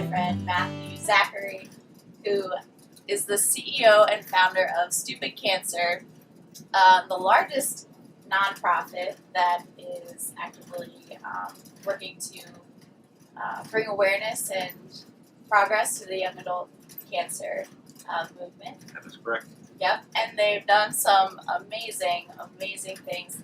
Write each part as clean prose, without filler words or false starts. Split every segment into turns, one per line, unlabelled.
my friend Matthew Zachary, who is the CEO and founder of Stupid Cancer, the largest nonprofit that is actively working to bring awareness and progress to the young adult cancer movement.
That is correct.
Yep, and they've done some amazing things.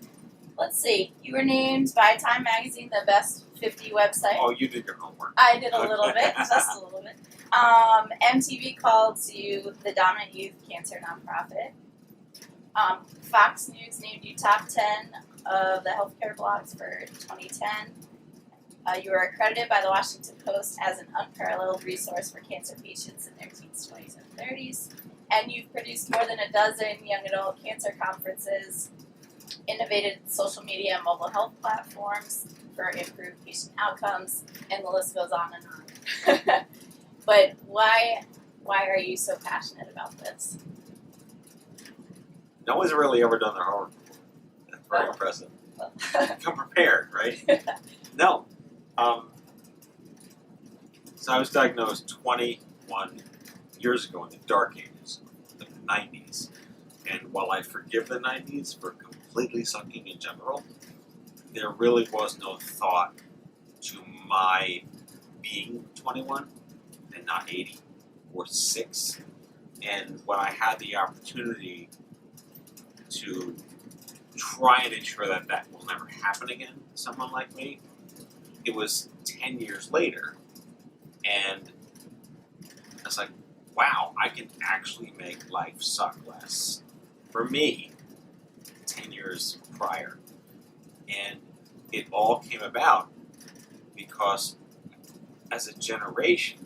Let's see, you were named by Time Magazine the best 50 website.
Oh, you did your homework.
I did a little bit, just a little bit. MTV called you the dominant youth cancer nonprofit. Fox News named you top 10 of the healthcare blogs for 2010. You were accredited by the Washington Post as an unparalleled resource for cancer patients in their teens, 20s, and 30s. And you've produced more than a dozen young adult cancer conferences, innovated social media and mobile health platforms for improved patient outcomes, and the list goes on and on. But why are you so passionate about this?
No one's really ever done their homework before. That's very impressive. Come prepared, right? No. So I was diagnosed 21 years ago in the dark ages, the 90s. And while I forgive the 90s for completely sucking in general, there really was no thought to my being 21 and not 80 or 6. And when I had the opportunity to try and ensure that that will never happen again to someone like me, it was 10 years later, and I was like, wow, I can actually make life suck less for me 10 years prior. And it all came about because as a generation,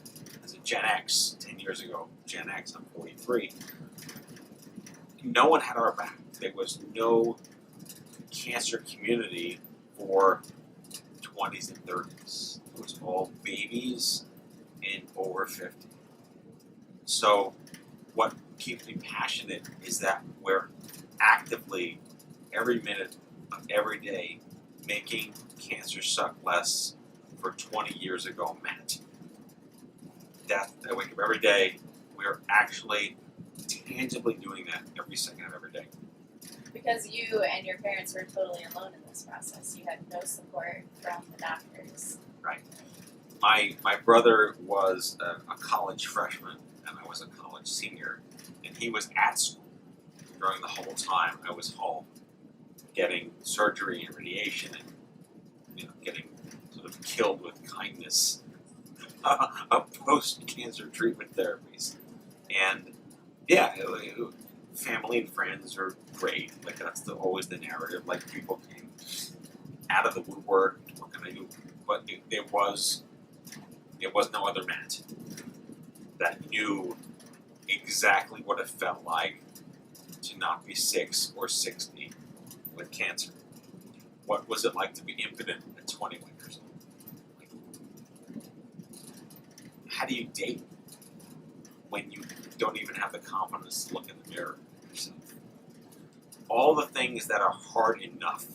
as a Gen X, 10 years ago, Gen X, I'm 43, no one had our back. There was no cancer community for 20s and 30s. It was all babies and over 50. So what keeps me passionate is that we're actively, every minute of every day, making cancer suck less for 20 years ago meant. That I wake up every day, we're actually tangibly doing that every second of every day.
Because you and your parents were totally alone in this process. You had no support from the doctors.
Right. My brother was a college freshman, and I was a college senior, and he was at school during the whole time I was home, getting surgery and radiation, and getting sort of killed with kindness of post-cancer treatment therapies. And yeah, family and friends are great. Like that's always the narrative. Like people came out of the woodwork. What can I do? But there was no other Matt that knew exactly what it felt like to not be 6 or 60 with cancer. What was it like to be impotent at 21 years old? How do you date when you don't even have the confidence to look in the mirror at yourself? All the things that are hard enough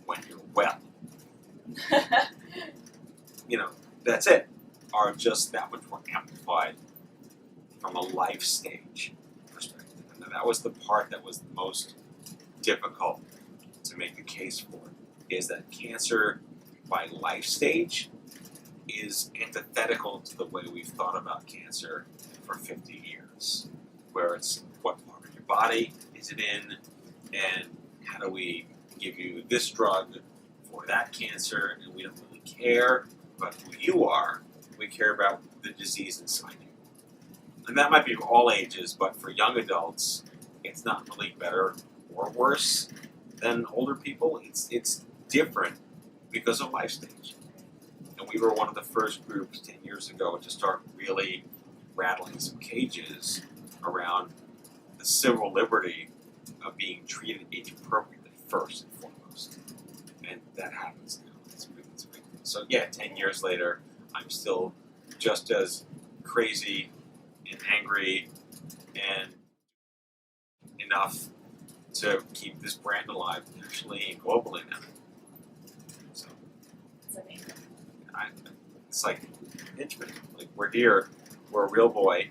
when you're well, that's it, are just that much more amplified from a life stage perspective. And that was the part that was the most difficult to make the case for, is that cancer by life stage is antithetical to the way we've thought about cancer for 50 years, where it's what part of your body is it in, and how do we give you this drug for that cancer, and we don't really care about who you are, we care about the disease inside you. And that might be for all ages, but for young adults, it's not really better or worse than older people. It's different because of life stage. And we were one of the first groups 10 years ago to start really rattling some cages around the civil liberty of being treated age appropriately first and foremost. And that happens now. It's a big thing. So yeah, 10 years later, I'm still just as crazy and angry and enough to keep this brand alive nationally and globally now. So
It's amazing.
it's like intimate. Like we're here. We're a real boy.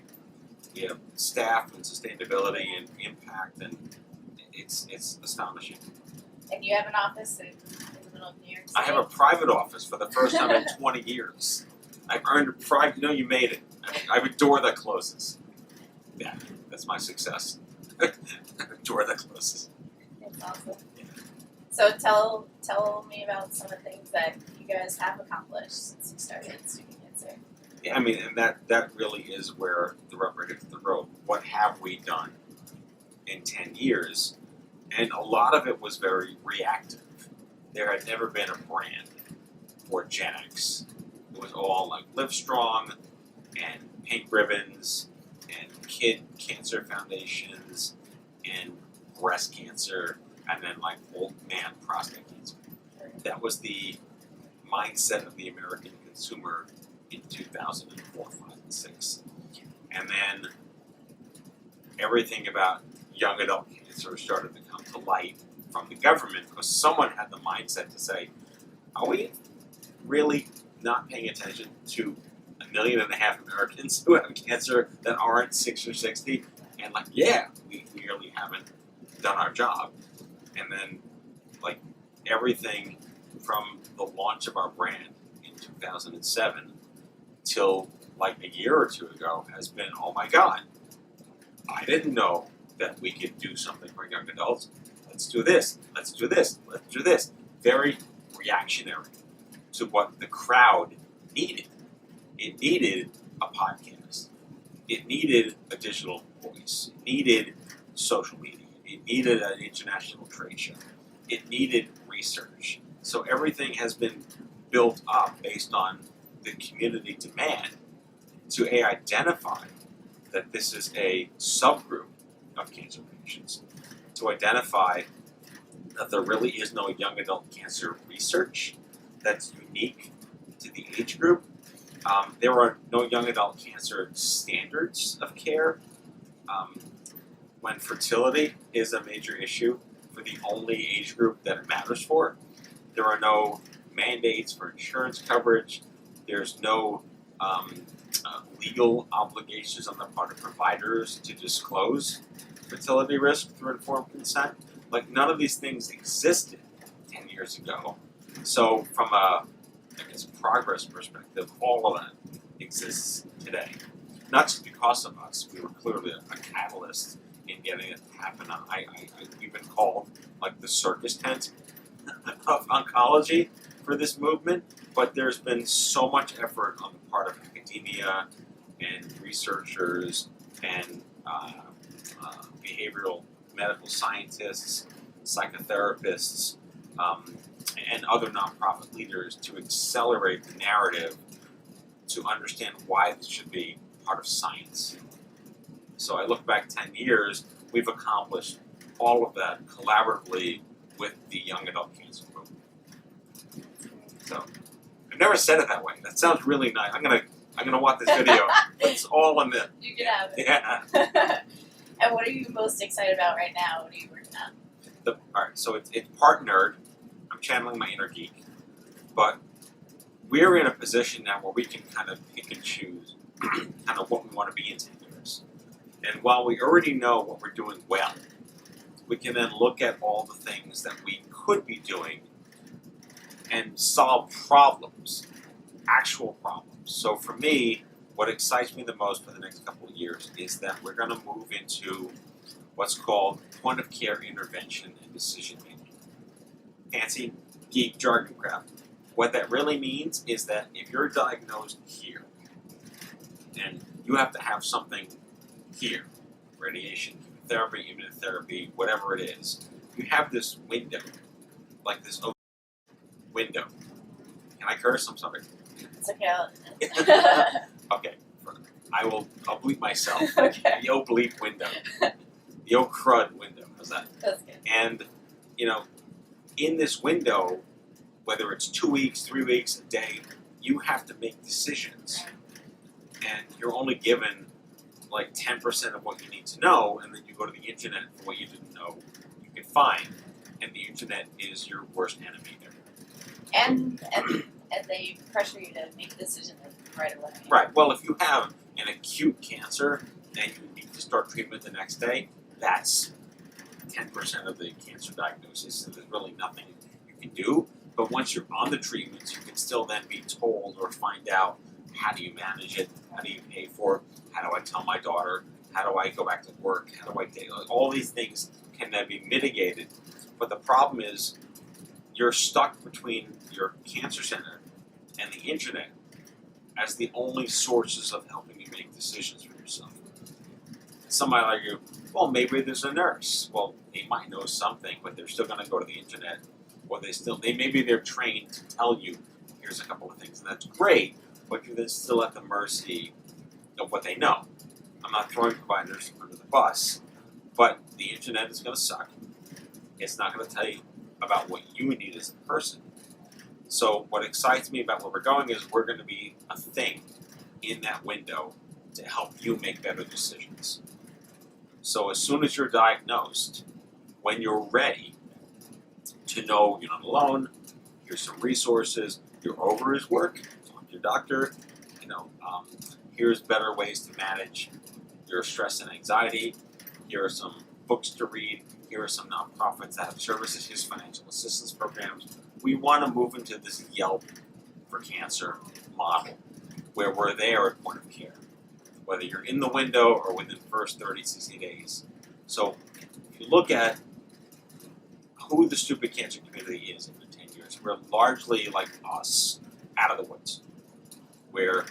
You have staff and sustainability and impact, and it's astonishing.
And you have an office in the middle of New York City?
I have a private office for the first time in 20 years. I've earned a private. You know, you made it. I have a door that closes. Yeah, that's my success. A door that closes.
That's awesome. So tell me about some of the things that you guys have accomplished since you started Student Cancer.
Yeah, I mean, and that really is where the rubber hits the road. What have we done in 10 years? And a lot of it was very reactive. There had never been a brand for Gen X. It was all like Live Strong and pink ribbons and kid cancer foundations and breast cancer and then like old man prostate cancer. That was the mindset of the American consumer in 2004, 5, and 6. And then everything about young adult cancer started to come to light from the government because someone had the mindset to say, are we really not paying attention to 1.5 million Americans who have cancer that aren't 6 or 60? And like, yeah, we really haven't done our job. And then like everything from the launch of our brand in 2007 till like a year or two ago has been, oh my God, I didn't know that we could do something for young adults. Let's do this, let's do this, let's do this. Very reactionary to what the crowd needed. It needed a podcast. It needed a digital voice. It needed social media. It needed an international trade show. It needed research. So everything has been built up based on the community demand to identify that this is a subgroup of cancer patients, to identify that there really is no young adult cancer research that's unique to the age group. There are no young adult cancer standards of care. When fertility is a major issue for the only age group that it matters for, there are no mandates for insurance coverage. There's no legal obligations on the part of providers to disclose fertility risk through informed consent. Like none of these things existed 10 years ago. So from a, progress perspective, all of that exists today. Not just because of us, we were clearly a catalyst in getting it to happen. We've been called like the circus tent of oncology for this movement, but there's been so much effort on the part of academia and researchers and behavioral medical scientists, psychotherapists, and other nonprofit leaders to accelerate the narrative to understand why this should be part of science. So I look back 10 years, we've accomplished all of that collaboratively with the young adult cancer movement. So I've never said it that way. That sounds really nice. I'm gonna watch this video. It's all in the
You can have it.
yeah.
And what are you most excited about right now? What are you working on?
All right, so it's part nerd. I'm channeling my inner geek, but we're in a position now where we can kind of pick and choose kind of what we want to be in 10 years. And while we already know what we're doing well, we can then look at all the things that we could be doing and solve problems, actual problems. So for me, what excites me the most for the next couple of years is that we're going to move into what's called point of care intervention and decision making. Fancy geek jargon crap. What that really means is that if you're diagnosed here and you have to have something here, radiation, chemotherapy, immunotherapy, whatever it is, you have this window, like this window. Can I curse? I'm sorry.
It's okay.
Okay, I'll bleep myself.
Okay.
The old bleep window. The old crud window. How's that?
That's good.
And, in this window, whether it's 2 weeks, 3 weeks, a day, you have to make decisions. And you're only given like 10% of what you need to know, and then you go to the internet for what you didn't know you can find. And the internet is your worst enemy there.
And they pressure you to make a decision right away.
Right. Well, if you have an acute cancer and you need to start treatment the next day, that's 10% of the cancer diagnosis, and there's really nothing you can do. But once you're on the treatments, you can still then be told or find out, how do you manage it? How do you pay for it? How do I tell my daughter? How do I go back to work? How do I take all these things can then be mitigated. But the problem is you're stuck between your cancer center and the internet as the only sources of helping you make decisions for yourself. Some might argue, well, maybe there's a nurse. Well, they might know something, but they're still going to go to the internet, or maybe they're trained to tell you, here's a couple of things, and that's great, but you're then still at the mercy of what they know. I'm not throwing providers under the bus, but the internet is going to suck. It's not going to tell you about what you need as a person. So what excites me about where we're going is we're going to be a thing in that window to help you make better decisions. So as soon as you're diagnosed, when you're ready to know you're not alone, here's some resources, you're over his work, talk to your doctor, here's better ways to manage your stress and anxiety, here are some books to read, here are some nonprofits that have services, here's financial assistance programs. We want to move into this Yelp for cancer model where we're there at point of care, whether you're in the window or within the first 30, 60 days. So if you look at who the stupid cancer community is in 10 years, we're largely like us, out of the woods. We're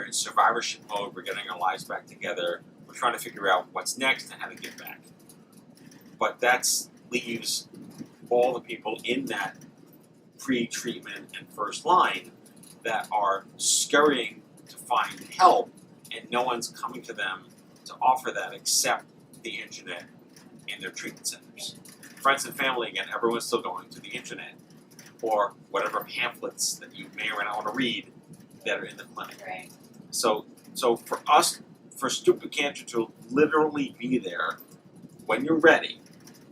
in survivorship mode, we're getting our lives back together, we're trying to figure out what's next and how to get back. But that leaves all the people in that pre-treatment and first line that are scurrying to find help, and no one's coming to them to offer that except the internet and their treatment centers. Friends and family, again, everyone's still going to the internet or whatever pamphlets that you may or may not want to read that are in the clinic.
Right.
So for us, for stupid cancer to literally be there when you're ready,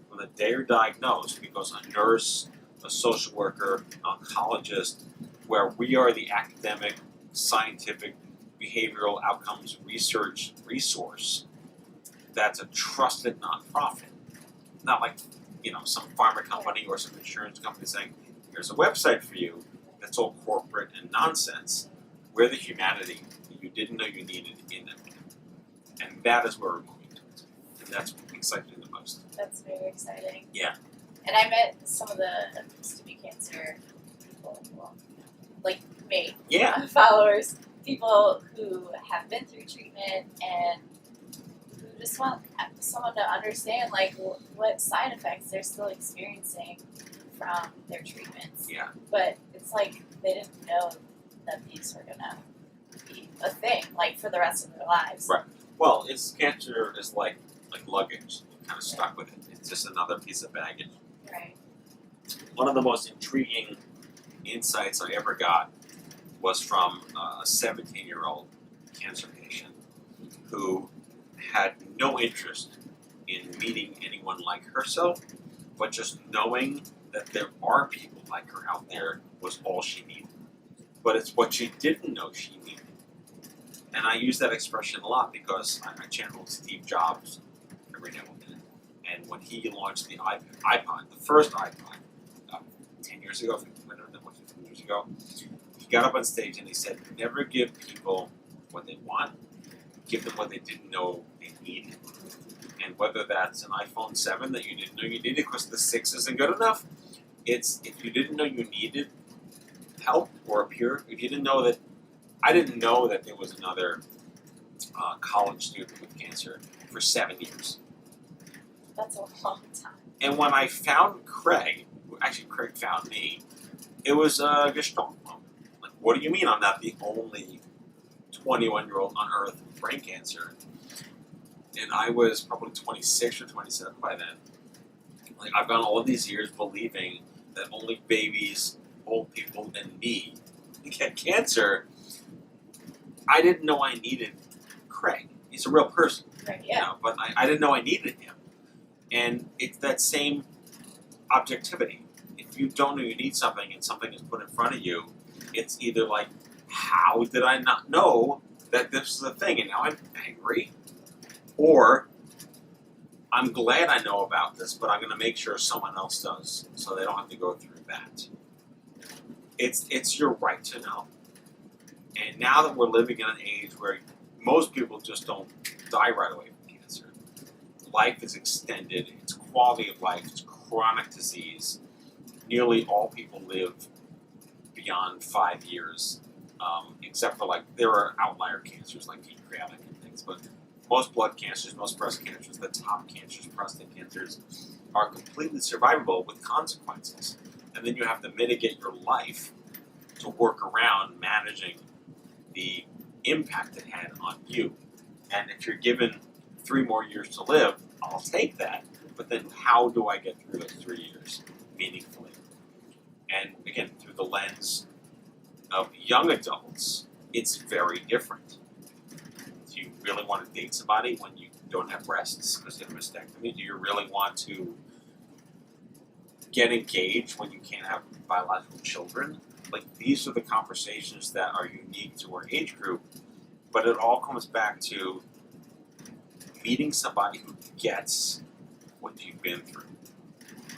from the day you're diagnosed, because a nurse, a social worker, an oncologist, where we are the academic, scientific, behavioral outcomes research resource that's a trusted nonprofit. Not like, some pharma company or some insurance company saying, here's a website for you that's all corporate and nonsense. We're the humanity that you didn't know you needed in them. And that is where we're moving towards. And that's what excites me the most.
That's very exciting.
Yeah.
And I met some of the stupid cancer people, like me,
Yeah.
followers, people who have been through treatment and who just want someone to understand what side effects they're still experiencing from their treatments.
Yeah.
But it's like they didn't know that these were gonna be a thing, for the rest of their lives.
Right. Well, cancer is like luggage. You're kind of stuck with it. It's just another piece of baggage.
Right.
One of the most intriguing insights I ever got was from a 17-year-old cancer patient who had no interest in meeting anyone like herself, but just knowing that there are people like her out there was all she needed. But it's what she didn't know she needed. And I use that expression a lot because I channel Steve Jobs every now and then. And when he launched the iPod, the first iPod, 10 years ago, 15 years ago, he got up on stage and he said, never give people what they want, give them what they didn't know they needed. And whether that's an iPhone 7 that you didn't know you needed because the 6 isn't good enough, it's if you didn't know you needed help or if you didn't know that, I didn't know that there was another college student with cancer for 7 years.
That's a long time.
And when I found Craig, actually Craig found me, it was a gestalt moment. Like, what do you mean I'm not the only 21-year-old on Earth with brain cancer? And I was probably 26 or 27 by then. I've gone all of these years believing that only babies, old people, and me get cancer. I didn't know I needed Craig. He's a real person.
Right, yeah.
But I didn't know I needed him. And it's that same objectivity. If you don't know you need something and something is put in front of you, it's either like how did I not know that this is a thing? And now I'm angry. Or I'm glad I know about this, but I'm going to make sure someone else does so they don't have to go through that. It's your right to know. And now that we're living in an age where most people just don't die right away from cancer, life is extended, it's quality of life, it's chronic disease. Nearly all people live beyond 5 years, except for there are outlier cancers like pancreatic and things, but most blood cancers, most breast cancers, the top cancers, prostate cancers, are completely survivable with consequences. And then you have to mitigate your life to work around managing the impact it had on you. And if you're given 3 more years to live, I'll take that. But then how do I get through those 3 years meaningfully? And again, through the lens of young adults, it's very different. Do you really want to date somebody when you don't have breasts because you have a mastectomy? Do you really want to get engaged when you can't have biological children? These are the conversations that are unique to our age group, but it all comes back to meeting somebody who gets what you've been through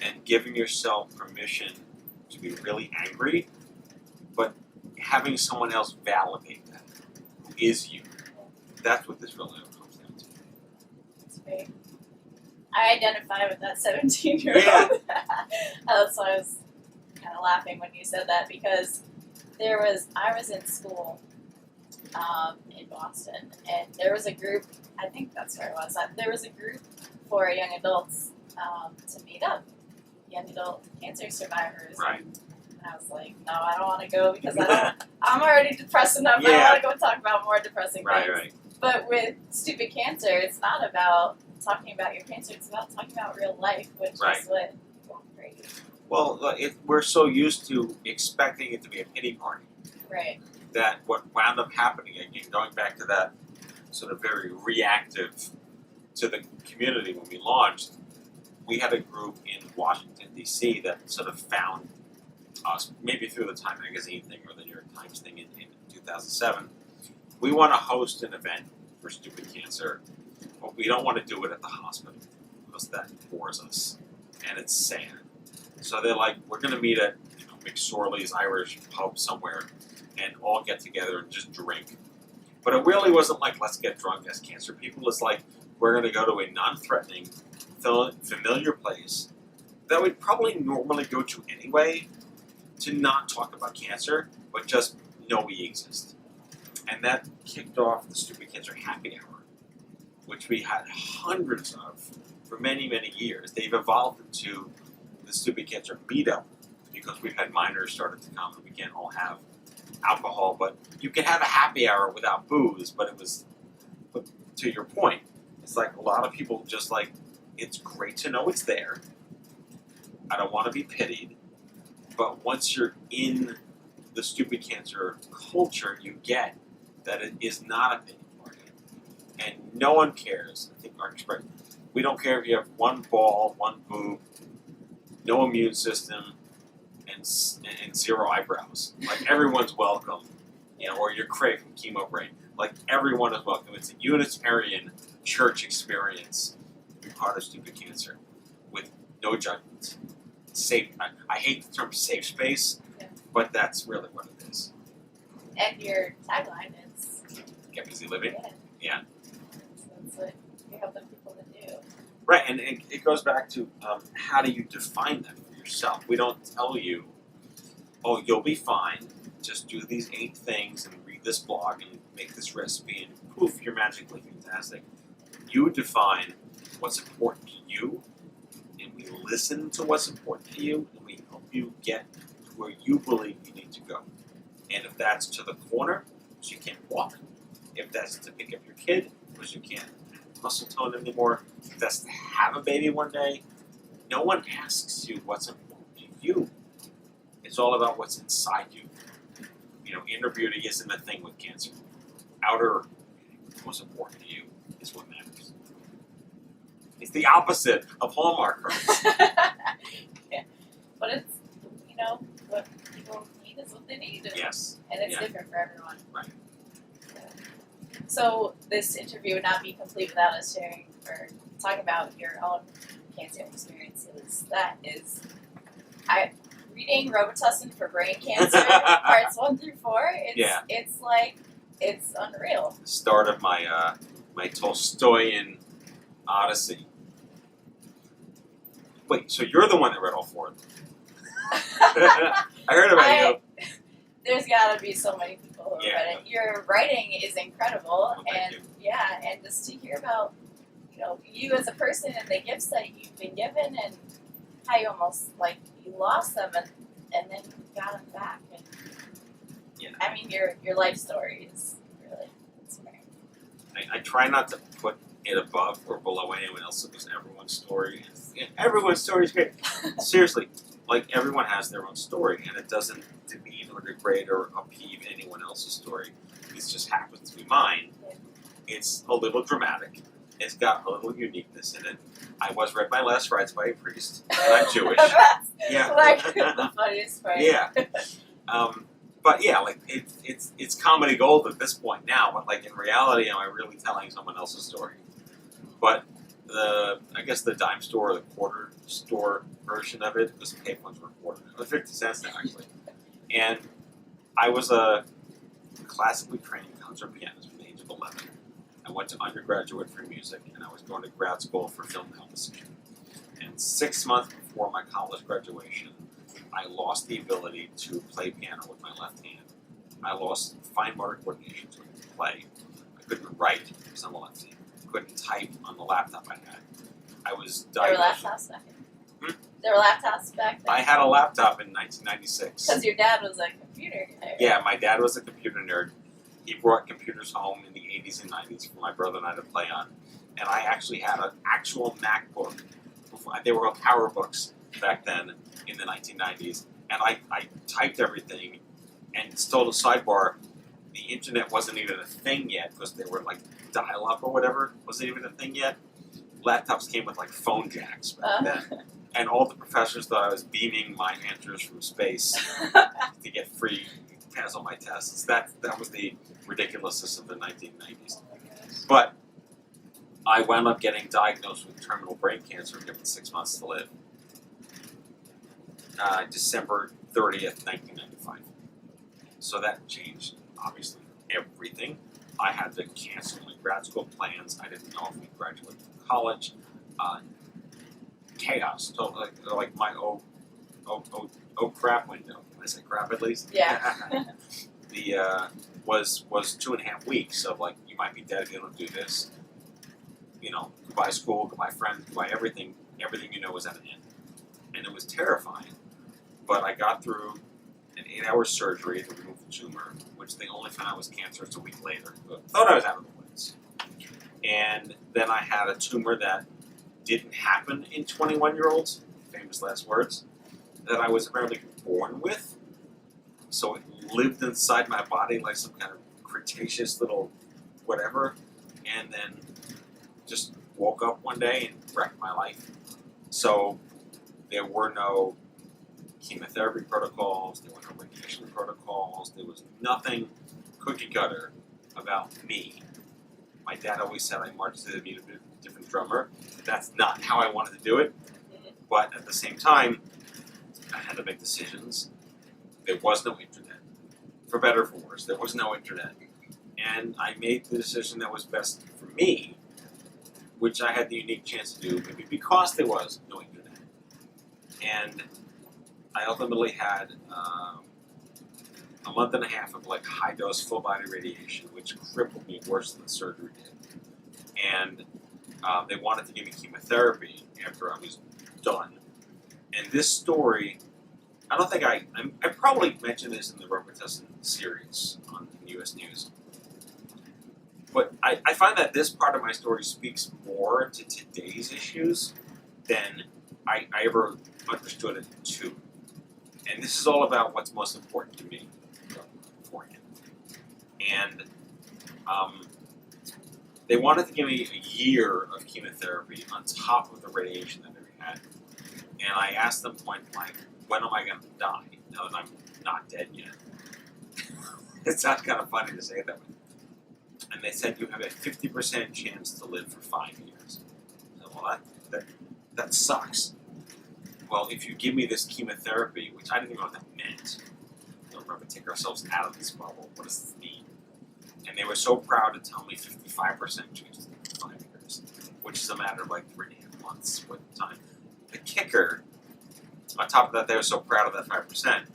and giving yourself permission to be really angry, but having someone else validate that. Who is you? That's what this really comes down to.
That's great. I identify with that 17-year-old.
Yeah.
That's why I was kind of laughing when you said that, because I was in school in Boston, and there was a group, I think that's where I was at, there was a group for young adults to meet up, young adult cancer survivors.
Right.
And I was like, no, I don't want to go because I'm already depressed enough. I
Yeah.
want to go talk about more depressing
Right,
things.
right.
But with Stupid Cancer, it's not about talking about your cancer, it's about talking about real life, which
Right.
is what people crave.
Well, we're so used to expecting it to be a pity party
Right.
that what wound up happening, again, going back to that sort of very reactive to the community when we launched, we had a group in Washington, D.C. that sort of found us, maybe through the Time Magazine thing or the New York Times thing in 2007. We want to host an event for Stupid Cancer, but we don't want to do it at the hospital because that bores us and it's sad. So they're like, we're going to meet at McSorley's Irish pub somewhere and all get together and just drink. But it really wasn't like, let's get drunk as cancer people. It's like, we're going to go to a non-threatening, familiar place that we'd probably normally go to anyway to not talk about cancer, but just know we exist. And that kicked off the Stupid Cancer Happy Hour, which we had hundreds of for many, many years. They've evolved into the Stupid Cancer Meetup because we've had minors started to come and we can't all have alcohol, but you can have a happy hour without booze. But to your point, it's like a lot of people just like, it's great to know it's there. I don't want to be pitied. But once you're in the Stupid Cancer culture, you get that it is not a pity party. And no one cares. I think our expression, we don't care if you have one ball, one boob, no immune system, and 0 eyebrows. Like, everyone's welcome. Or you're Craig from Chemo Brain. Like, everyone is welcome. It's a Unitarian church experience to be part of Stupid Cancer with no judgments. Safe. I hate the term safe space, but that's really what it is.
And your tagline is
Get busy living. Yeah.
So that's what you're helping people to do.
Right, and it goes back to how do you define that for yourself? We don't tell you, oh, you'll be fine. Just do these 8 things and read this blog and make this recipe and poof, you're magically fantastic. You define what's important to you, and we listen to what's important to you, and we help you get to where you believe you need to go. And if that's to the corner, so you can't walk, if that's to pick up your kid, because you can't muscle tone anymore, if that's to have a baby one day, no one asks you what's important to you. It's all about what's inside you. Inner beauty isn't a thing with cancer. Outer, what's important to you is what matters. It's the opposite of Hallmark cards.
Yeah. But it's, what people need need is what they need.
Yes.
And it's
Yeah.
different for everyone.
Right.
So this interview would not be complete without us sharing or talking about your own cancer experiences. That is, reading Robitussin for brain cancer parts 1 through 4. It's like it's unreal.
The start of my my Tolstoyan odyssey. Wait, so you're the one that read all 4 of them? I heard about you.
There's gotta be so many people who have read it. Your writing is incredible,
Well, thank you.
and just to hear about, you as a person and the gifts that you've been given, and how you almost you lost them and then you got them back. And I mean, your life story is really inspiring.
I try not to put it above or below anyone else because everyone's story is great. Seriously, everyone has their own story, and it doesn't demean or degrade or upheave anyone else's story. It just happens to be mine.
Yeah.
It's a little dramatic. It's got a little uniqueness in it. I was read my last rites by a priest, and I'm Jewish.
That's
Yeah.
the funniest part.
Yeah. But yeah, it's comedy gold at this point now. But in reality, am I really telling someone else's story? But I guess the dime store or the quarter store version of it, because the payphones were quarter. It was 50 cents now, actually. And I was a classically trained concert pianist from the age of 11. I went to undergraduate for music, and I was going to grad school for film composition. And 6 months before my college graduation, I lost the ability to play piano with my left hand. I lost fine motor coordination, so I couldn't play. I couldn't write because I'm a lefty. I couldn't type on the laptop I had. I was
There were
diagnosed.
laptops back then. There were laptops back then.
I had a laptop in 1996.
Because your dad was a computer nerd.
Yeah, my dad was a computer nerd. He brought computers home in the 80s and 90s for my brother and I to play on. And I actually had an actual MacBook. They were called PowerBooks back then in the 1990s. And I typed everything. And still the sidebar, the internet wasn't even a thing yet because they were dial-up or whatever. Wasn't even a thing yet. Laptops came with phone jacks back then. And all the professors thought I was beaming my answers from space to get free pass on my tests. That was the ridiculousness of the 1990s. But I wound up getting diagnosed with terminal brain cancer given 6 months to live. December 30th, 1995. So that changed, obviously, everything. I had to cancel my grad school plans. I didn't know if we'd graduate from college. Chaos. So, my oh crap window. Did I say crap at least?
Yeah.
Was 2.5 weeks of you might be dead if you don't do this. Goodbye school, goodbye friends, goodbye everything. Everything was at an end. And it was terrifying. But I got through an 8-hour surgery to remove the tumor, which they only found out was cancerous a week later. But thought I was out of the woods. And then I had a tumor that didn't happen in 21-year-olds, famous last words, that I was apparently born with. So it lived inside my body like some kind of Cretaceous little whatever, and then just woke up one day and wrecked my life. So there were no chemotherapy protocols, there were no radiation protocols, there was nothing cookie cutter about me. My dad always said I marched to the beat of a different drummer. That's not how I wanted to do it. But at the same time, I had to make decisions. There was no internet. For better or for worse, there was no internet. And I made the decision that was best for me, which I had the unique chance to do, maybe because there was no internet. And I ultimately had a month and a half of high-dose full-body radiation, which crippled me worse than the surgery did. And they wanted to give me chemotherapy after I was done. And this story, I don't think I probably mentioned this in the Robitussin series on U.S. News. But I find that this part of my story speaks more to today's issues than I ever understood it to. And this is all about what's most important to me beforehand. And they wanted to give me a year of chemotherapy on top of the radiation that I had. And I asked them point blank, when am I going to die now that I'm not dead yet. It sounds kind of funny to say it that way. And they said you have a 50% chance to live for 5 years. So, well, that sucks. Well, if you give me this chemotherapy, which I didn't even know what that meant, we'll never take ourselves out of this bubble. What does this mean? And they were so proud to tell me 55% chance to live for 5 years, which is a matter of like 3.5 months worth of time. The kicker, on top of that, they were so proud of that 5%,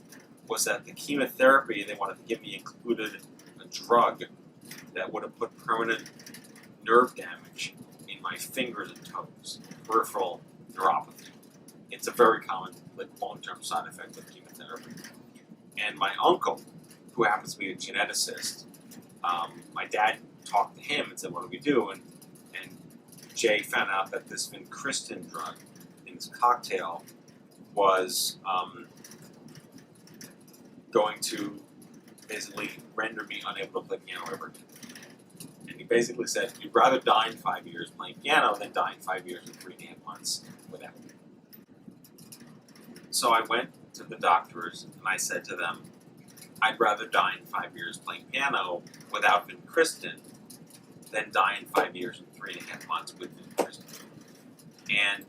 was that the chemotherapy they wanted to give me included a drug that would have put permanent nerve damage in my fingers and toes, peripheral neuropathy. It's a very common, like, long-term side effect of chemotherapy. And my uncle, who happens to be a geneticist, my dad talked to him and said, "What do we do?" And Jay found out that this vincristine drug in this cocktail was going to basically render me unable to play piano ever again. And he basically said, "You'd rather die in 5 years playing piano than die in 5 years and 3.5 months without me." So I went to the doctors and I said to them, "I'd rather die in 5 years playing piano without vincristine than die in 5 years and 3.5 months with vincristine." And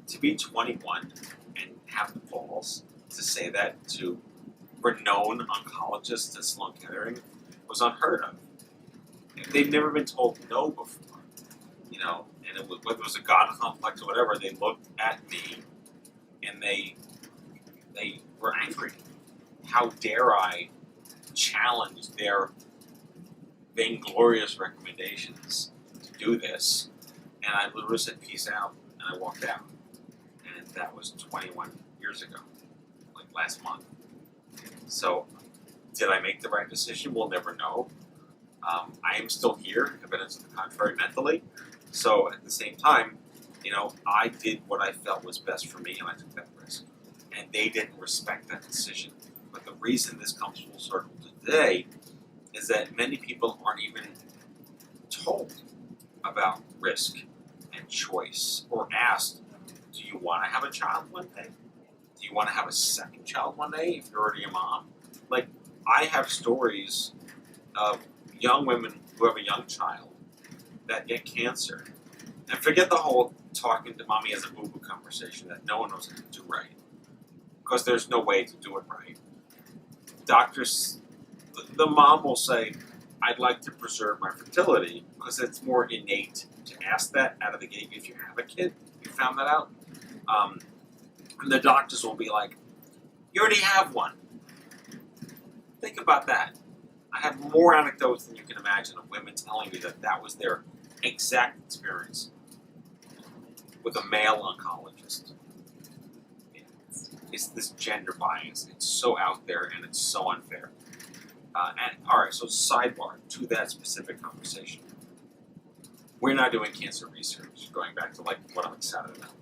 to be 21 and have the balls to say that to renowned oncologists at Sloan Kettering was unheard of. They'd never been told no before, you know, and whether it was a god complex or whatever, they looked at me and they were angry. How dare I challenge their vainglorious recommendations to do this? And I literally said, "Peace out," and I walked out. And that was 21 years ago, like last month. So, did I make the right decision? We'll never know. I am still here, evidence of the contrary mentally. So, at the same time, you know, I did what I felt was best for me, and I took that risk. And they didn't respect that decision. But the reason this comes full circle today is that many people aren't even told about risk and choice, or asked, "Do you want to have a child one day? Do you want to have a second child one day if you're already a mom?" Like, I have stories of young women who have a young child that get cancer. And forget the whole talking to mommy as a boo-boo conversation that no one knows how to do right. Because there's no way to do it right. Doctors, the mom will say, "I'd like to preserve my fertility," because it's more innate to ask that out of the gate if you have a kid. You found that out? And the doctors will be like, "You already have one." Think about that. I have more anecdotes than you can imagine of women telling me that that was their exact experience with a male oncologist. It's this gender bias. It's so out there and it's so unfair. And all right, so sidebar to that specific conversation. We're not doing cancer research, going back to like what I'm excited about.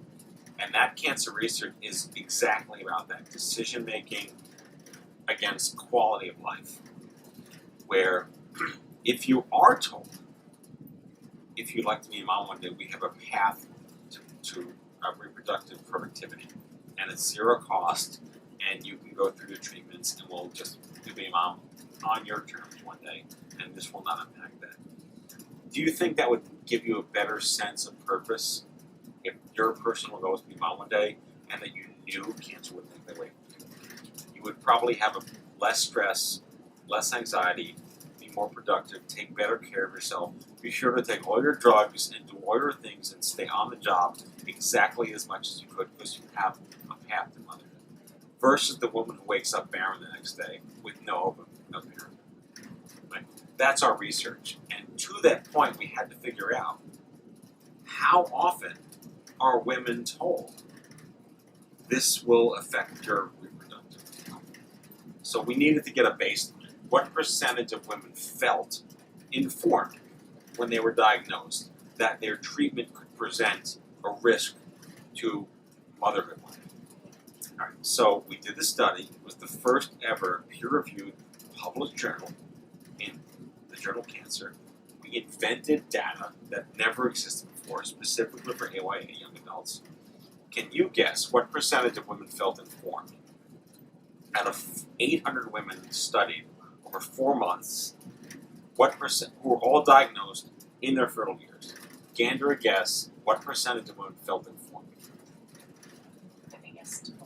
And that cancer research is exactly about that decision making against quality of life. Where if you are told, if you'd like to be a mom one day, we have a path to reproductive productivity. And it's zero cost, and you can go through the treatments, and we'll just be a mom on your terms one day, and this will not impact that. Do you think that would give you a better sense of purpose if your personal goal was to be mom one day, and that you knew cancer would take that away from you? You would probably have less stress, less anxiety, be more productive, take better care of yourself, be sure to take all your drugs and do all your things and stay on the job exactly as much as you could because you have a path to motherhood. Versus the woman who wakes up barren the next day with no hope of parenthood. Right? That's our research. And to that point, we had to figure out how often are women told this will affect your reproductive health. So we needed to get a baseline. What percentage of women felt informed when they were diagnosed that their treatment could present a risk to motherhood one day? All right, so we did the study. It was the first ever peer-reviewed published journal in the journal Cancer. We invented data that never existed before, specifically for AYA, young adults. Can you guess what percentage of women felt informed? out of 800 women studied over 4 months, what percent who were all diagnosed in their fertile years? Gander a guess. What percentage of women felt informed?
I think it's 20.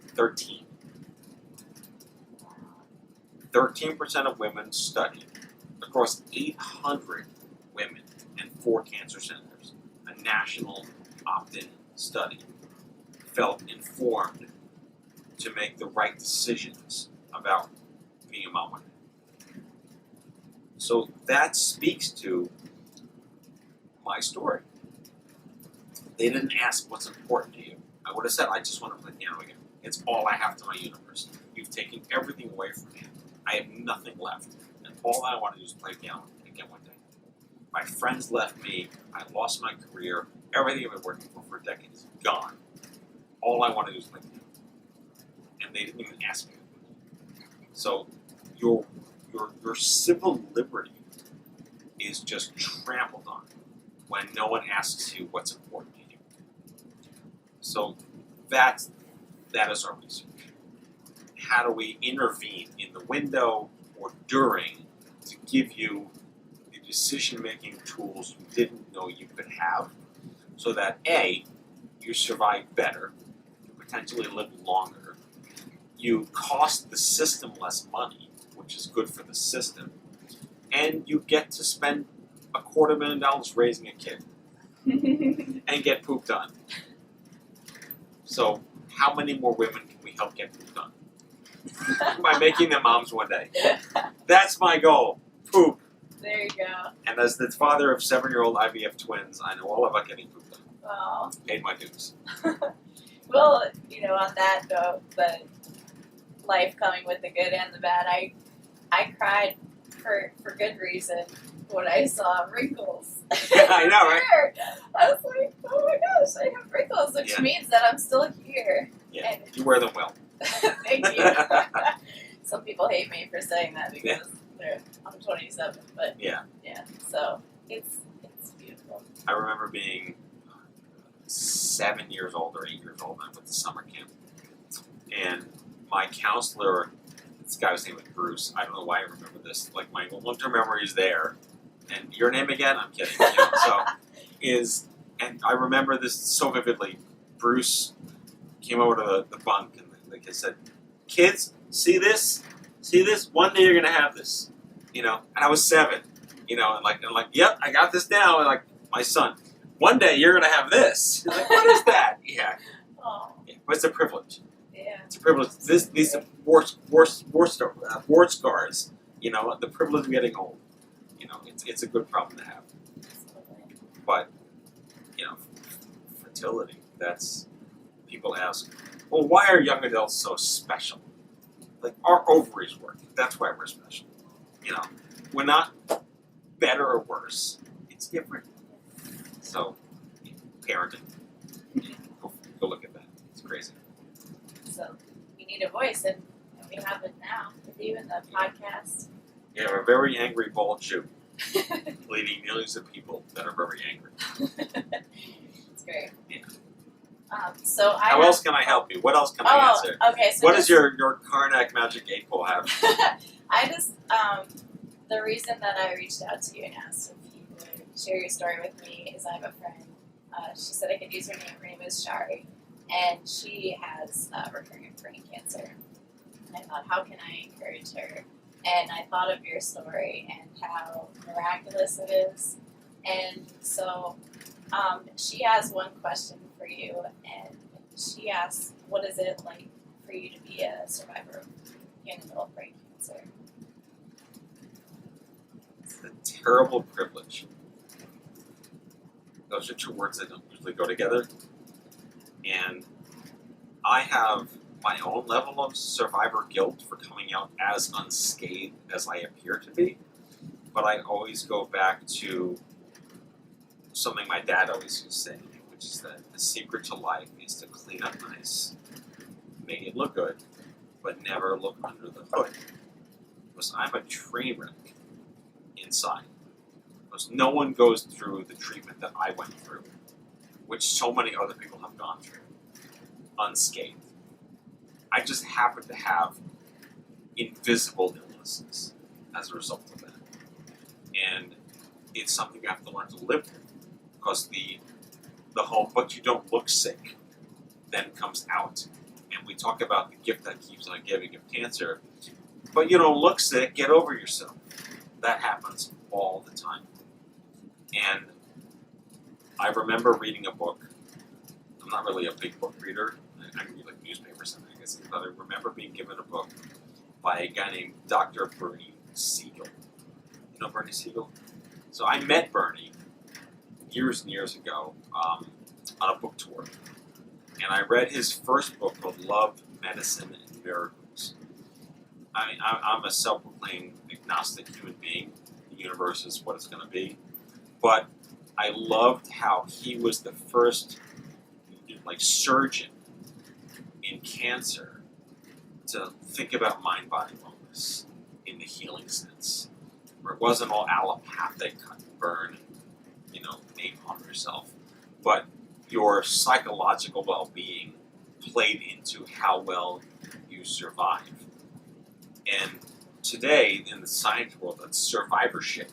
13. 13% of women studied across 800 women and 4 cancer centers, a national opt-in study, felt informed to make the right decisions about being a mom one day. So that speaks to my story. They didn't ask what's important to you. I would have said, I just want to play piano again. It's all I have to my universe. You've taken everything away from me. I have nothing left. And all I want to do is play piano again one day. My friends left me. I lost my career. Everything I've been working for decades is gone. All I want to do is play piano. And they didn't even ask me. So your civil liberty is just trampled on when no one asks you what's important to you. So that is our research. How do we intervene in the window or during to give you the decision-making tools you didn't know you could have so that A, you survive better, you potentially live longer, you cost the system less money, which is good for the system, and you get to spend $250,000 raising a kid and get pooped on. So how many more women can we help get pooped on? By making them moms one day. That's my goal. Poop.
There you go.
And as the father of 7-year-old IVF twins, I know all about getting pooped on.
Oh.
Paid my dues.
Well, on that note, the life coming with the good and the bad, I cried for good reason when I saw wrinkles.
Yeah, I know, right?
I was like, oh my gosh, I have wrinkles, which means that I'm still here.
Yeah,
and
you wear them well.
Thank you. Some people hate me for saying that because I'm 27, but
yeah.
So it's beautiful.
I remember being 7 years old or 8 years old. I went to summer camp, and my counselor, this guy was named Bruce. I don't know why I remember this. Like my long-term memory is there. And your name again? I'm kidding. And I remember this so vividly. Bruce came over to the bunk and the kid said, "Kids, see this? See this? One day you're gonna have this." And I was 7. And like, yep, I got this now. And like my son, one day you're gonna have this. Like, what is that? Yeah.
Oh.
But it's a privilege.
Yeah.
It's a privilege. These are war scars. The privilege of getting old. It's a good problem to have. But fertility. That's people ask, well, why are young adults so special? Like our ovaries work. That's why we're special. We're not better or worse. It's different. So, parenting. Go look at that. It's crazy.
So you need a voice, and we have it now with you in the podcast.
You have a very angry bald Jew leading millions of people that are very angry.
It's great.
Yeah.
How
else can I help you? What else can I answer?
Okay. So
what does your Karnak Magic 8 Ball have?
I just the reason that I reached out to you and asked if you would share your story with me is I have a friend. She said I could use her name. Her name is Shari, and she has recurrent brain cancer. And I thought, how can I encourage her? And I thought of your story and how miraculous it is. And so she has one question for you, and she asks, what is it like for you to be a survivor of young adult brain cancer?
It's a terrible privilege. Those are 2 words that don't usually go together. And I have my own level of survivor guilt for coming out as unscathed as I appear to be. But I always go back to something my dad always used to say, which is that the secret to life is to clean up nice, make it look good, but never look under the hood. Because I'm a train wreck inside. Because no one goes through the treatment that I went through, which so many other people have gone through, unscathed. I just happen to have invisible illnesses as a result of that. And it's something I have to learn to live with, because the whole "but you don't look sick" then comes out. And we talk about the gift that keeps on giving of cancer, but you don't look sick, get over yourself. That happens all the time. And I remember reading a book. I'm not really a big book reader. I read like newspapers and magazines, but I remember being given a book by a guy named Dr. Bernie Siegel. You know Bernie Siegel? So I met Bernie years and years ago on a book tour. And I read his first book called Love, Medicine, and Miracles. I mean, I'm a self-proclaimed agnostic human being. The universe is what it's going to be. But I loved how he was the first surgeon in cancer to think about mind-body wellness in the healing sense, where it wasn't all allopathic, cut and burn, napalm yourself, but your psychological well-being played into how well you survive. And today, in the science world, that's survivorship,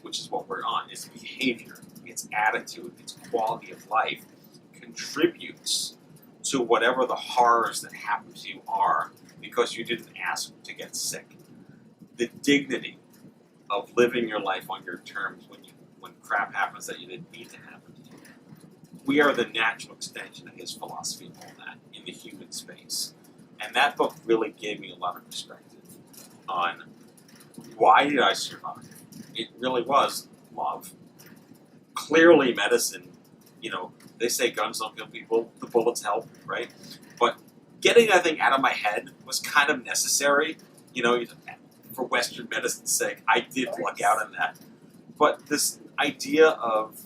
which is what we're on. It's behavior, it's attitude, it's quality of life, contributes to whatever the horrors that happen to you are, because you didn't ask to get sick. The dignity of living your life on your terms when crap happens that you didn't need to happen to you. We are the natural extension of his philosophy of all that in the human space. And that book really gave me a lot of perspective on why did I survive. It really was love. Clearly medicine, they say guns don't kill people, the bullets help, right? But getting that thing out of my head was kind of necessary, for Western medicine's sake. I did luck out on that. But this idea of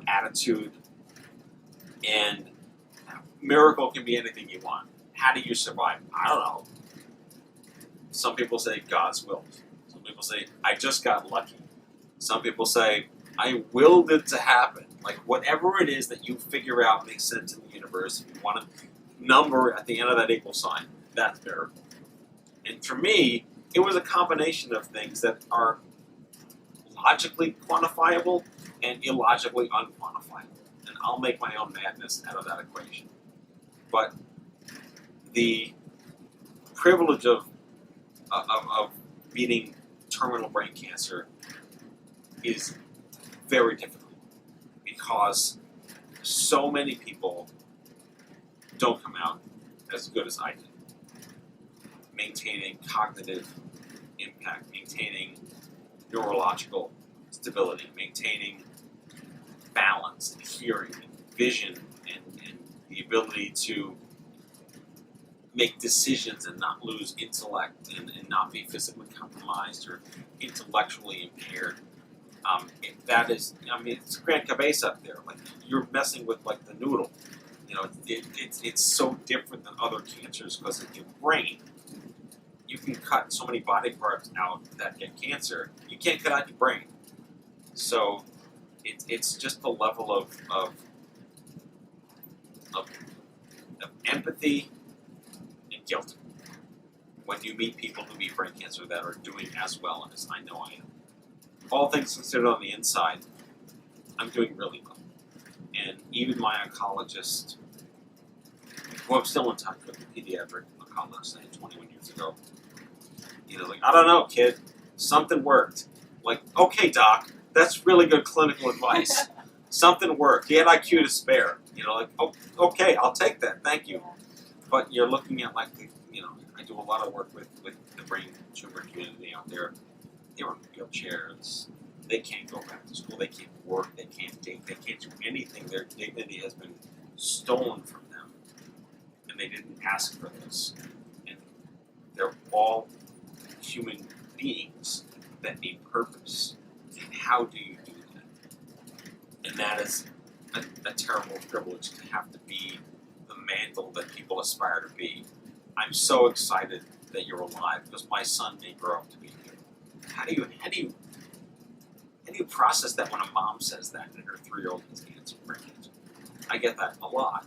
attitude and miracle can be anything you want. How do you survive? I don't know. Some people say God's will. Some people say I just got lucky. Some people say I willed it to happen. Like whatever it is that you figure out makes sense in the universe, if you want a number at the end of that equal sign, that's miracle. And for me, it was a combination of things that are logically quantifiable and illogically unquantifiable. And I'll make my own madness out of that equation. But the privilege of beating terminal brain cancer is very difficult, because so many people don't come out as good as I did. Maintaining cognitive impact, maintaining neurological stability, maintaining balance and hearing and vision and the ability to make decisions and not lose intellect and not be physically compromised or intellectually impaired. It's Grand Cabeza up there. Like you're messing with like the noodle. It's so different than other cancers because of your brain. You can cut so many body parts out that get cancer. You can't cut out your brain. So it's just the level of empathy and guilt when you meet people who meet brain cancer that are doing as well as I know I am. All things considered on the inside, I'm doing really well. And even my oncologist, who I'm still in touch with, the pediatric oncologist I had 21 years ago, I don't know, kid, something worked. Like, okay, doc, that's really good clinical advice. Something worked. He had IQ to spare. Okay, I'll take that, thank you. But you're looking at I do a lot of work with the brain tumor community out there. They're in wheelchairs. They can't go back to school. They can't work. They can't date. They can't do anything. Their dignity has been stolen from them, and they didn't ask for this. And they're all human beings that need purpose. And how do you do that? And that is a terrible privilege to have to be the mantle that people aspire to be. I'm so excited that you're alive because my son may grow up to be here. How do you process that when a mom says that and her 3-year-old has cancer, brain cancer? I get that a lot.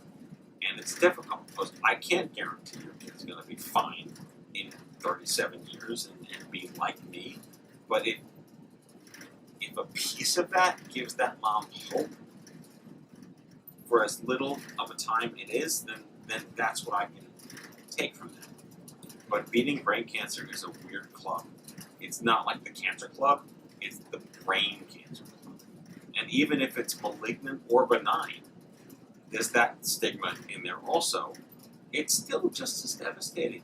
And it's difficult because I can't guarantee your kid's going to be fine in 37 years and be like me. But if a piece of that gives that mom hope for as little of a time it is, then that's what I can take from that. But beating brain cancer is a weird club. It's not like the cancer club, it's the brain cancer club. And even if it's malignant or benign, there's that stigma in there also. It's still just as devastating.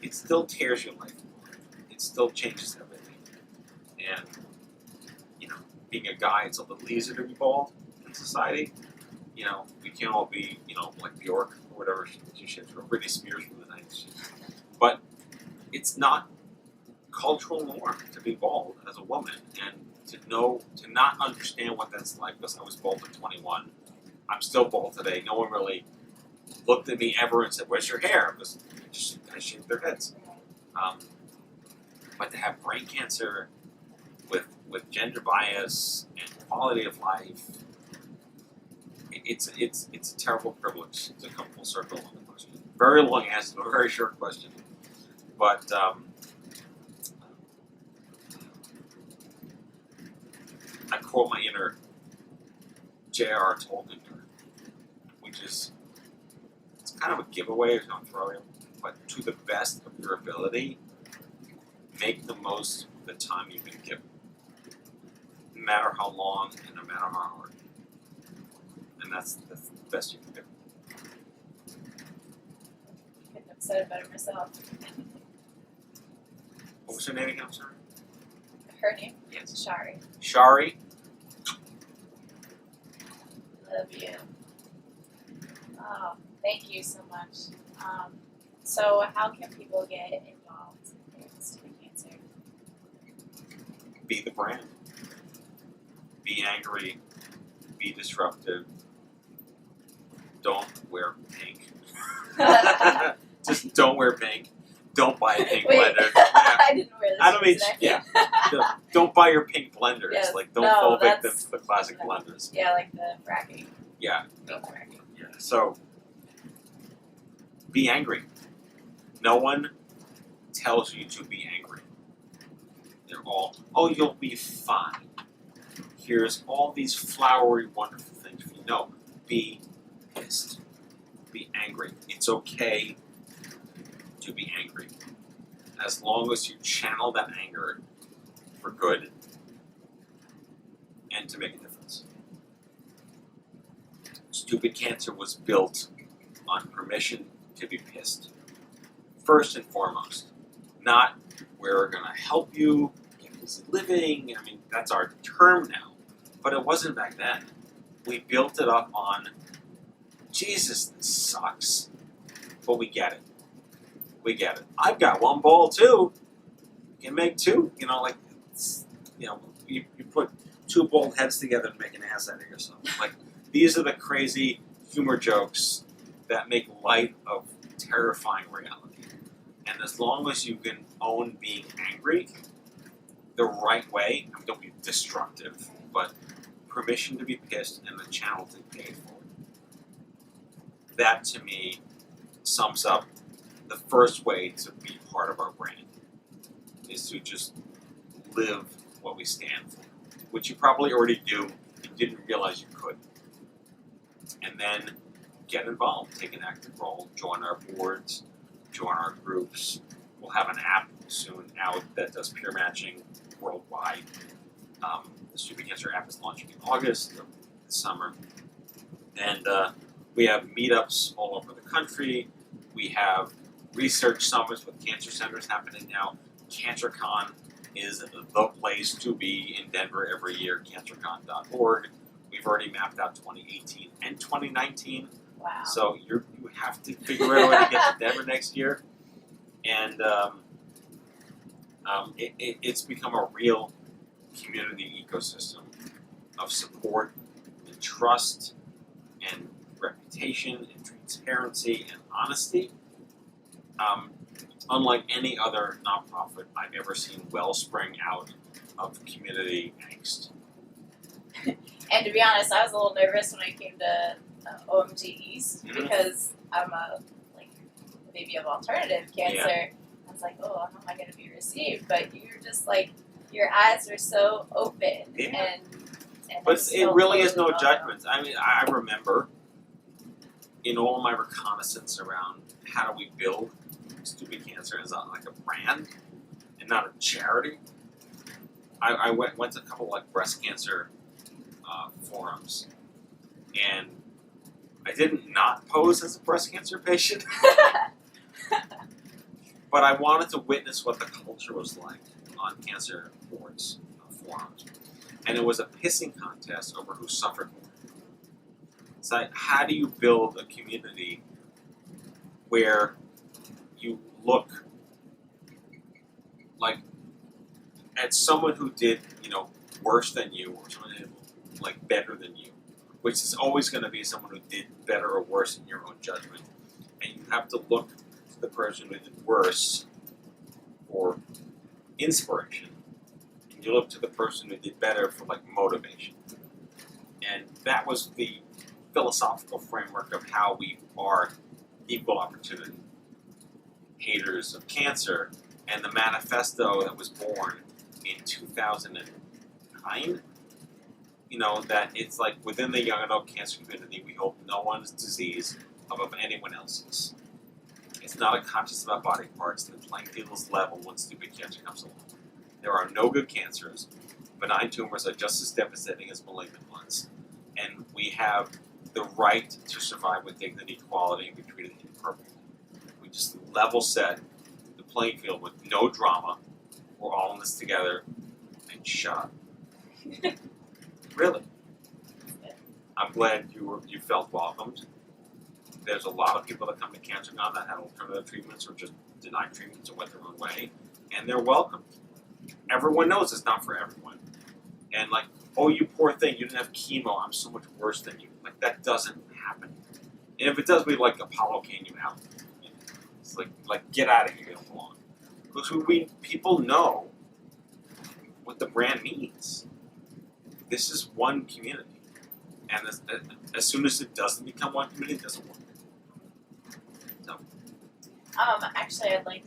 It still tears your life apart. It still changes everything. And, being a guy, it's a little easier to be bald in society. We can't all be, like Bjork or whatever she should, or Britney Spears from the 90s. But it's not cultural norm to be bald as a woman, and to not understand what that's like, because I was bald at 21. I'm still bald today. No one really looked at me ever and said, "Where's your hair?" Because I shaved their heads. But to have brain cancer with gender bias and quality of life, it's a terrible privilege to come full circle on the question. Very long answer to a very short question, but I quote my inner J.R. Tolkien, which is, it's kind of a giveaway, it's not throwing, but to the best of your ability, make the most of the time you've been given, no matter how long and no matter how hard. And that's the best you can do.
Couldn't have said it better myself.
What was her name again, I'm sorry?
Her name?
Yes.
Shari.
Shari.
Love you. Oh, thank you so much. So how can people get involved in student cancer?
Be the brand. Be angry. Be disruptive. Don't wear pink. Just don't wear pink. Don't buy a pink blender. Yeah.
I didn't wear this.
I don't mean,
exact-
yeah. Don't buy your pink blenders.
Yes,
Don't
no,
fall victim
that's-
to the classic blenders.
Yeah, like the fracking.
Yeah.
Pink fracking.
Yeah. So, be angry. No one tells you to be angry. They're all, "Oh, you'll be fine. Here's all these flowery, wonderful things for you." No, be pissed. Be angry. It's okay to be angry, as long as you channel that anger for good and to make a difference. Stupid Cancer was built on permission to be pissed. First and foremost, not we're going to help you get easy living. I mean, that's our term now, but it wasn't back then. We built it up on, Jesus, this sucks, but we get it. We get it. I've got one ball too. You can make two. You put two bald heads together and make an ass out of yourself. Like, these are the crazy humor jokes that make light of terrifying reality. And as long as you can own being angry the right way, don't be destructive, but permission to be pissed and the channel to pay for it. That, to me, sums up the first way to be part of our brand, is to just live what we stand for, which you probably already do and didn't realize you could. And then get involved, take an active role, join our boards, join our groups. We'll have an app soon out that does peer matching worldwide. The Stupid Cancer app is launching in August of this summer. And we have meetups all over the country. We have research summits with cancer centers happening now. CancerCon is the place to be in Denver every year, cancercon.org. We've already mapped out 2018 and 2019.
Wow.
So you have to figure out a way to get to Denver next year. And it's become a real community ecosystem of support and trust and reputation and transparency and honesty. Unlike any other nonprofit I've ever seen wellspring out of community angst.
And to be honest, I was a little nervous when I came to OMG East
Mhm.
because I'm a baby of alternative cancer. I was like, oh, how am I going to be received? But you're just like, your eyes are so open,
Yeah.
and
But
it's
it
so
really is
totally
no
welcome.
judgment. I mean, I remember in all my reconnaissance around how do we build Stupid Cancer as like a brand and not a charity. I went to a couple like breast cancer forums, and I didn't not pose as a breast cancer patient, but I wanted to witness what the culture was like on cancer boards forums, and it was a pissing contest over who suffered more. It's like, how do you build a community where you look like at someone who did, worse than you, or someone who did like better than you, which is always going to be someone who did better or worse in your own judgment, and you have to look to the person who did worse for inspiration, and you look to the person who did better for like motivation, and that was the philosophical framework of how we are equal opportunity haters of cancer, and the manifesto that was born in 2009, that it's like within the young adult cancer community, we hope no one's disease above anyone else's. It's not a conscious about body parts. The playing field is level when stupid cancer comes along. There are no good cancers. Benign tumors are just as devastating as malignant ones. And we have the right to survive with dignity, quality, and be treated imperfectly. We just level set the playing field with no drama. We're all in this together, and shut up. Really. I'm glad you felt welcomed. There's a lot of people that come to CancerCon that had alternative treatments or just denied treatments or went their own way, and they're welcomed. Everyone knows it's not for everyone. And like, oh, you poor thing, you didn't have chemo, I'm so much worse than you. Like, that doesn't happen. And if it does, we like Apollo cane you out. It's like get out of here, you don't belong. Because people know what the brand means. This is one community. And as soon as it doesn't become one community, it doesn't work. So.
Actually, I'd like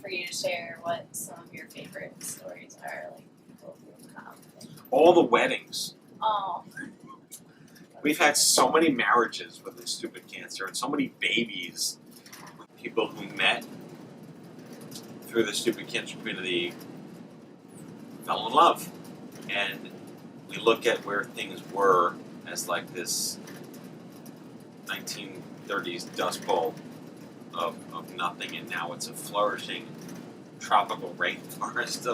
for you to share what some of your favorite stories are, like people who come.
All the weddings.
Oh.
We've had so many marriages with this stupid cancer and so many babies with people who met through the stupid cancer community, fell in love. And we look at where things were as like this 1930s dust bowl of nothing, and now it's a flourishing tropical rainforest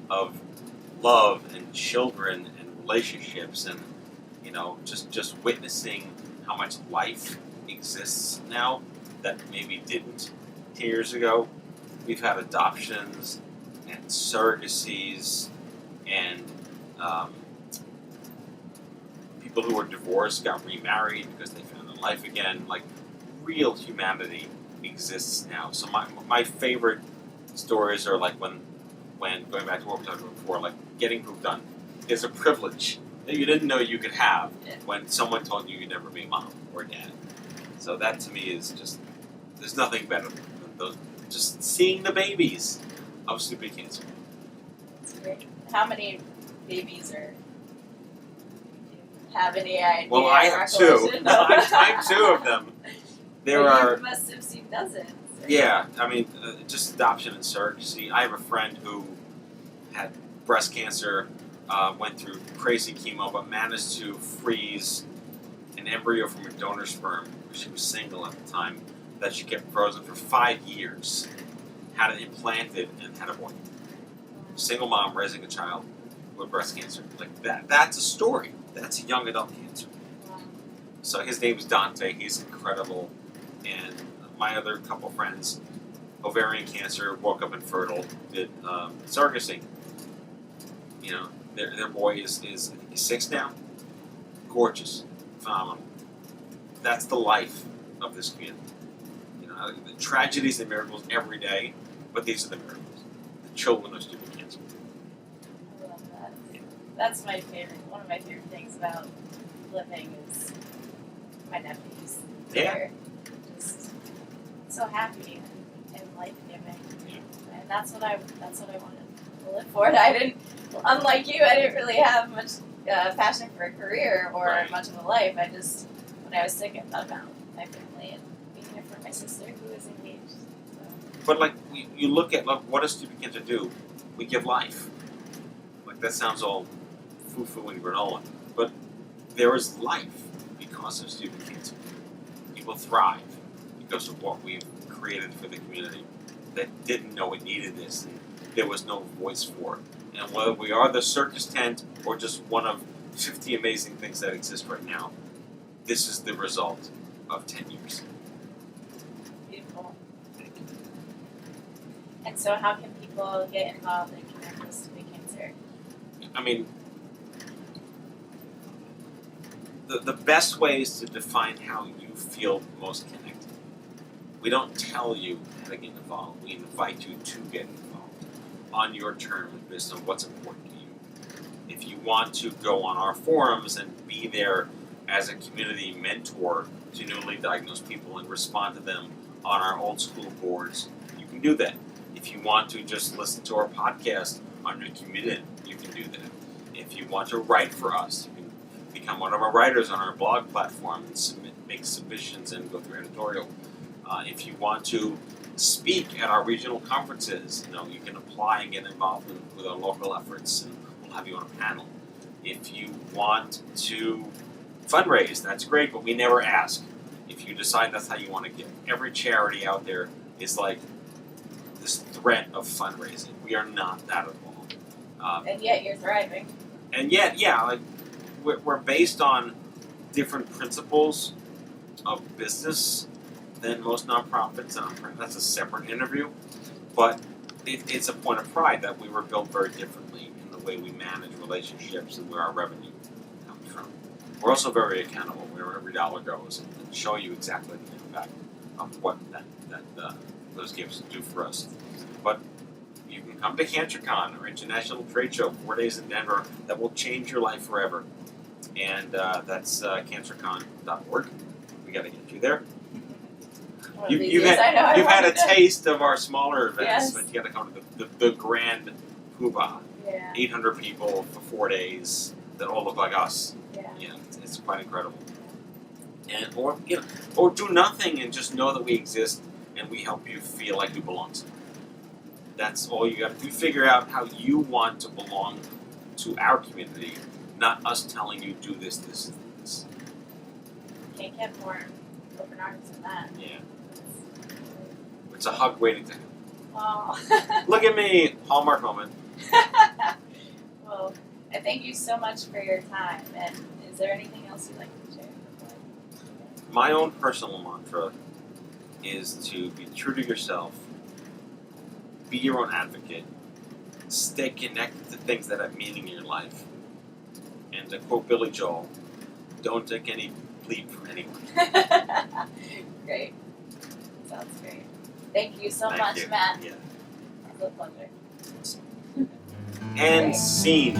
of love and children and relationships, and just witnessing how much life exists now that maybe didn't 10 years ago. We've had adoptions and surrogacies and people who were divorced got remarried because they found their life again. Like, real humanity exists now. So my favorite stories are like when going back to what we talked about before, like getting pooped on is a privilege that you didn't know you could have when someone told you you'd never be mom or dad. So that to me is just, there's nothing better than those, just seeing the babies of stupid cancer.
That's great. How many babies are? Do you have any idea?
Well, I have two. I'm two of them. There are.
You must have seen dozens. Right?
Yeah, I mean, just adoption and surrogacy. I have a friend who had breast cancer, went through crazy chemo, but managed to freeze an embryo from a donor sperm. She was single at the time, that she kept frozen for 5 years, had it implanted, and had a boy. Single mom raising a child with breast cancer. Like that's a story. That's a young adult cancer.
Wow.
So his name's Dante. He's incredible. And my other couple friends, ovarian cancer, woke up infertile, did surrogacy. Their boy is I think he's 6 now. Gorgeous, phenomenal. That's the life of this community. The tragedies and miracles every day, but these are the miracles. The children of stupid cancer.
I love that. That's my favorite. One of my favorite things about living is my nephews.
Yeah.
They're just so happy and life giving.
Yeah.
And that's what I wanted to live for. And I didn't, unlike you, I didn't really have much passion for a career or
Right.
much of a life. I just, when I was sick, I thought about my family and being there for my sister who was engaged. So.
But like you look at what does Stupid Cancer do? We give life. Like that sounds all foo-foo and granola, but there is life because of Stupid Cancer. People thrive because of what we've created for the community that didn't know it needed this and there was no voice for it. And whether we are the circus tent or just one of 50 amazing things that exist right now, this is the result of 10 years.
Beautiful. And so how can people get involved and connect with Stupid Cancer?
I mean, the best way is to define how you feel most connected. We don't tell you how to get involved. We invite you to get involved on your terms based on what's important to you. If you want to go on our forums and be there as a community mentor to newly diagnosed people and respond to them on our old school boards, you can do that. If you want to just listen to our podcast on your commute, you can do that. If you want to write for us, you can become one of our writers on our blog platform and make submissions and go through editorial. If you want to speak at our regional conferences, you can apply and get involved with our local efforts, and we'll have you on a panel. If you want to fundraise, that's great, but we never ask. If you decide that's how you want to give, every charity out there is like this threat of fundraising. We are not that at all.
And yet you're thriving.
And yet, like we're based on different principles of business than most nonprofits. That's a separate interview, but it's a point of pride that we were built very differently in the way we manage relationships and where our revenue comes from. We're also very accountable where every dollar goes and show you exactly the impact of what those gifts do for us. But you can come to CancerCon, our international trade show, 4 days in Denver, that will change your life forever. And that's cancercon.org. We got to get you there. You've had a taste of our smaller events,
Yes.
but you got to come to the grand poobah.
Yeah.
800 people for 4 days that all look like us.
Yeah.
It's quite incredible. And or do nothing and just know that we exist and we help you feel like you belong somewhere. That's all you got to do. Figure out how you want to belong to our community, not us telling you do this, this, and this.
Can't get more open arms than that.
Yeah. It's a hug waiting to happen.
Oh.
Look at me! Hallmark moment.
Well, I thank you so much for your time. And is there anything else you'd like to share?
My own personal mantra is to be true to yourself, be your own advocate, stay connected to things that have meaning in your life, and to quote Billy Joel, don't take any bleep from anyone.
Great. Sounds great. Thank you so
Thank
much,
you.
Matt.
Yeah.
It was a pleasure.
And
Great.
scene.